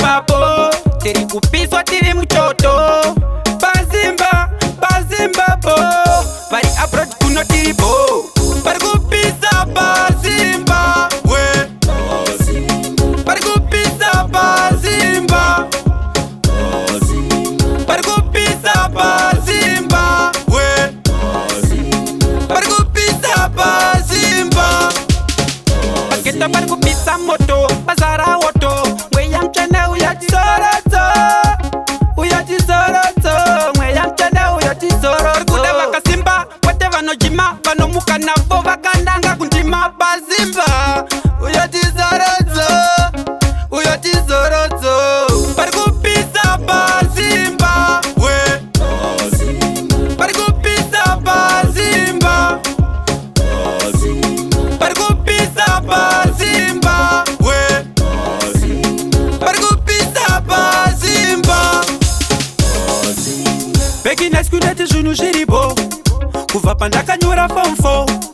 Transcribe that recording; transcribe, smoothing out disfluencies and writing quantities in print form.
mapo, tiri kupiswa tiri muchoto. Pazimba, pazimba bo, vari abroad kuno tiri bo. Vari kupisa pazimba, we vari kupisa pazimba, vari kupisa pazimba, we vari kupisa pazimba. Paketa vari kupisa moto, bazara woto. Mweya mchana uyatisoroto, uyatisoroto. Mweya mchana uyatisoroto. Kuda vakasimba, wate vanojima, vanomuka navo vakandanga kundima pazimba. Uyatisoroto, uyatisoroto. Vari kupisa pazimba, we vari kupisa pazimba, vari kupisa pazimba, we vari kupisa pazimba. Beki neskunete zvinhu zviripo, kubva pandakanyora form 4